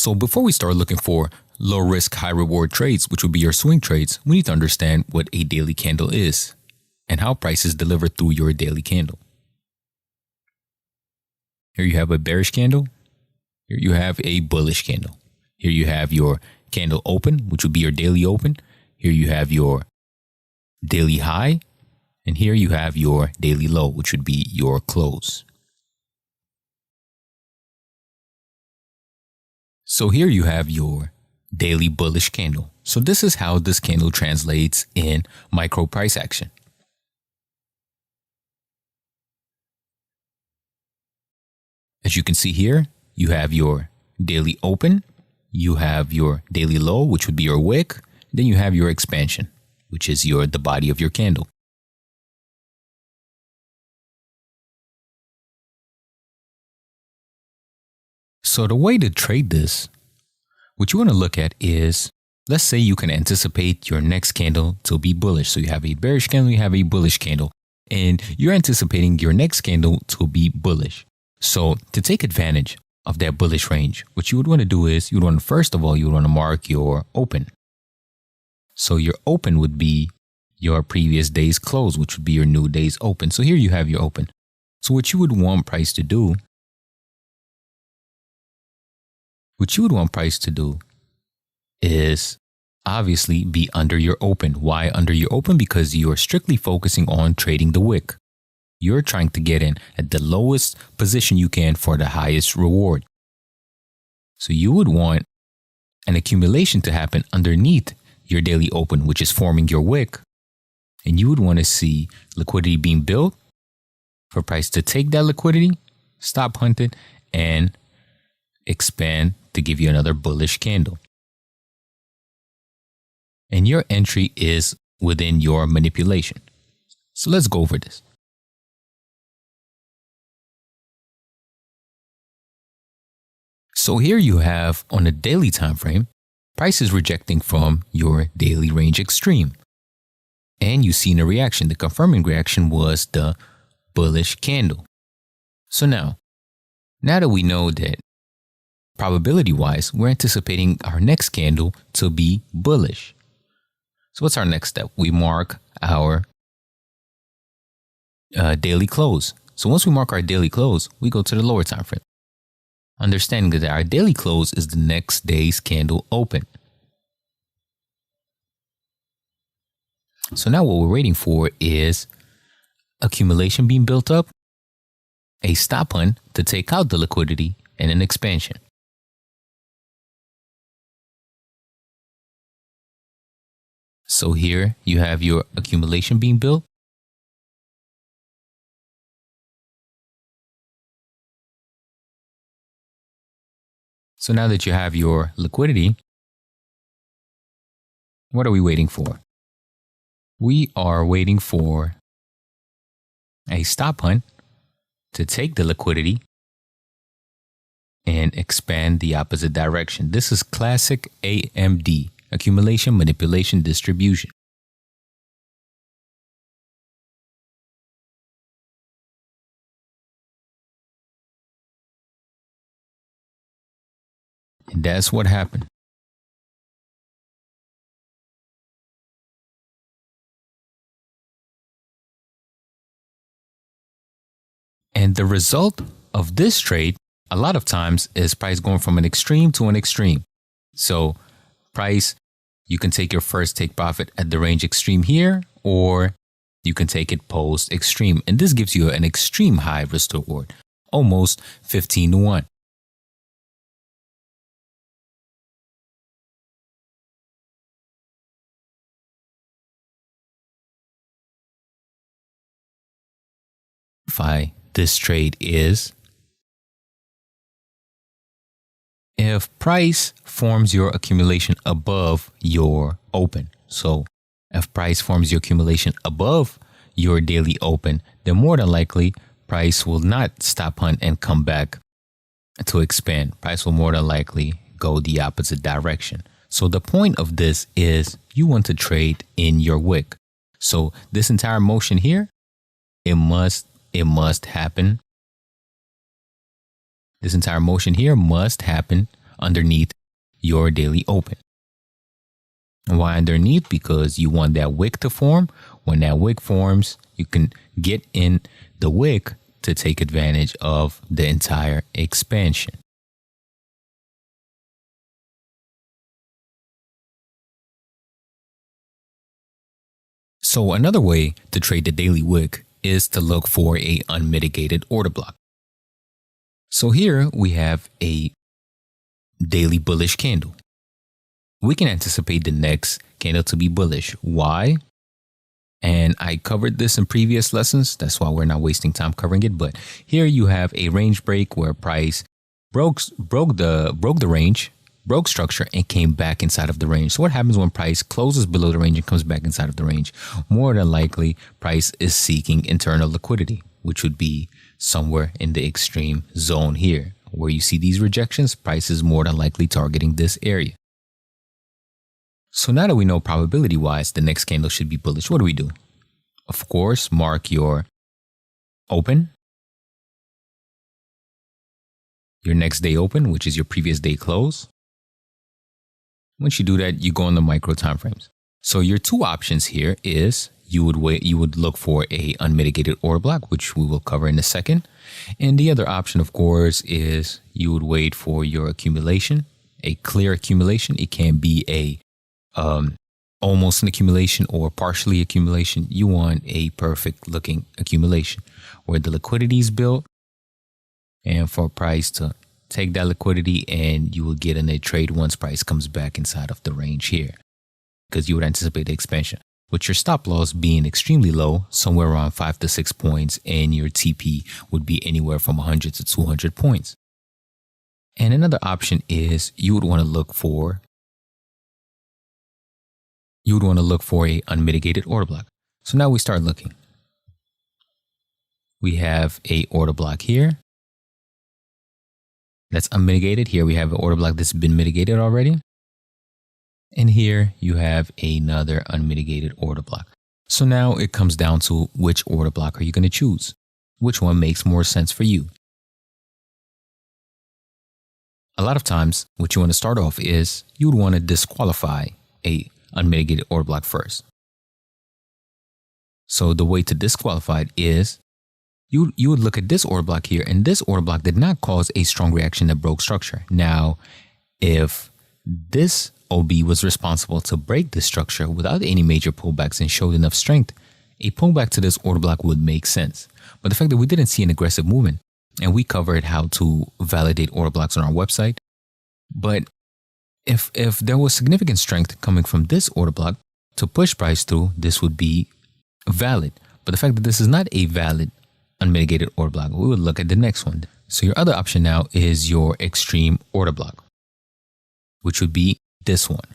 So before we start looking for low risk, high reward trades, which would be your swing trades, we need to understand what a daily candle is and how price is delivered through your daily candle. Here you have a bearish candle. Here you have a bullish candle. Here you have your candle open, which would be your daily open. Here you have your daily high. And here you have your daily low, which would be your close. So here you have your daily bullish candle. So this is how this candle translates in micro price action. As you can see here, you have your daily open, you have your daily low, which would be your wick, then you have your expansion, which is the body of your candle. So the way to trade this, what you want to look at is, let's say you can anticipate your next candle to be bullish. So you have a bearish candle, you have a bullish candle, and you're anticipating your next candle to be bullish. So to take advantage of that bullish range, what you would want to do is you would want to, first of all, you would want to mark your open. So your open would be your previous day's close, which would be your new day's open. So here you have your open. So what you would want price to do is obviously be under your open. Why under your open? Because you are strictly focusing on trading the wick. You're trying to get in at the lowest position you can for the highest reward. So you would want an accumulation to happen underneath your daily open, which is forming your wick. And you would want to see liquidity being built for price to take that liquidity, stop hunting, and expand to give you another bullish candle. And your entry is within your manipulation. So let's go over this. So here you have on a daily time frame, price is rejecting from your daily range extreme. And you've seen a reaction. The confirming reaction was the bullish candle. So now that we know that probability-wise, we're anticipating our next candle to be bullish. So what's our next step? We mark our daily close. So once we mark our daily close, we go to the lower time frame, understanding that our daily close is the next day's candle open. So now what we're waiting for is accumulation being built up, a stop hunt to take out the liquidity, and an expansion. So here you have your accumulation being built. So now that you have your liquidity, what are we waiting for? We are waiting for a stop hunt to take the liquidity and expand the opposite direction. This is classic AMD. Accumulation, manipulation, distribution. And that's what happened. And the result of this trade, a lot of times, is price going from an extreme to an extreme. So price, you can take your first take profit at the range extreme here, or you can take it post extreme. And this gives you an extreme high risk to reward, almost 15 to 1. This trade is if price forms your accumulation above your open. So if price forms your accumulation above your daily open, then more than likely price will not stop hunt and come back to expand. Price will more than likely go the opposite direction. So the point of this is you want to trade in your wick. So this entire motion here, it must happen. This entire motion here must happen underneath your daily open. Why underneath? Because you want that wick to form. When that wick forms, you can get in the wick to take advantage of the entire expansion. So another way to trade the daily wick is to look for a unmitigated order block. So here we have a daily bullish candle. We can anticipate the next candle to be bullish. Why? And I covered this in previous lessons. That's why we're not wasting time covering it. But here you have a range break where price broke the range, broke structure, and came back inside of the range. So what happens when price closes below the range and comes back inside of the range? More than likely, price is seeking internal liquidity, which would be somewhere in the extreme zone here. Where you see these rejections, price is more than likely targeting this area. So now that we know probability-wise the next candle should be bullish, what do? Of course, mark your open, your next day open, which is your previous day close. Once you do that, you go on the micro time frames. So your two options here is you would look for a unmitigated order block, which we will cover in a second. And the other option, of course, is you would wait for your accumulation, a clear accumulation. It can be a almost an accumulation or partially accumulation. You want a perfect looking accumulation where the liquidity is built and for price to take that liquidity, and you will get in a trade once price comes back inside of the range here, because you would anticipate the expansion with your stop loss being extremely low, somewhere around 5 to 6 points, and your TP would be anywhere from 100 to 200 points. And another option is you would want to look for a unmitigated order block. So now we start looking. We have a order block here that's unmitigated. Here we have an order block that's been mitigated already. And here you have another unmitigated order block. So now it comes down to which order block are you going to choose? Which one makes more sense for you? A lot of times what you want to start off is you would want to disqualify a unmitigated order block first. So the way to disqualify it is you would look at this order block here, and this order block did not cause a strong reaction that broke structure. Now, if this OB was responsible to break this structure without any major pullbacks and showed enough strength, a pullback to this order block would make sense. But the fact that we didn't see an aggressive movement, and we covered how to validate order blocks on our website, but if there was significant strength coming from this order block to push price through, this would be valid. But the fact that this is not a valid unmitigated order block, we would look at the next one. So your other option now is your extreme order block, which would be this one.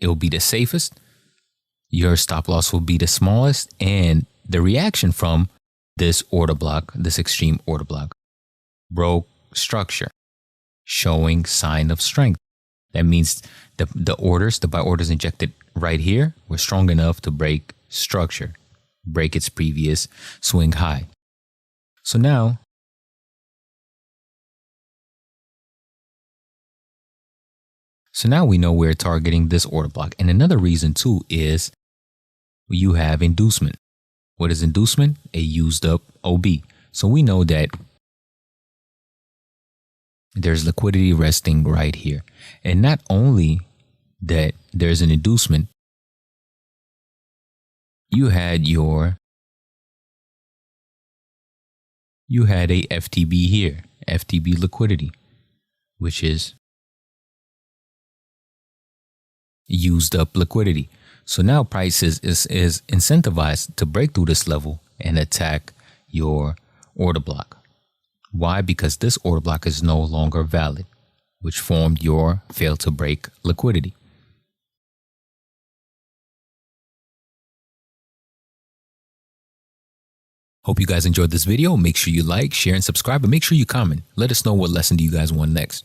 It will be the safest. Your stop loss will be the smallest, and the reaction from this order block, this extreme order block, broke structure, showing sign of strength. That means the buy orders injected right here were strong enough to break structure, break its previous swing high. So now we know we're targeting this order block. And another reason too is you have inducement. What is inducement? A used up OB. So we know that there's liquidity resting right here. And not only that there's an inducement, you had a FTB here, FTB liquidity, which is used up liquidity. So now price is incentivized to break through this level and attack your order block. Why? Because this order block is no longer valid, which formed your fail to break liquidity. Hope you guys enjoyed this video. Make sure you like, share, and subscribe, and make sure you comment. Let us know what lesson do you guys want next.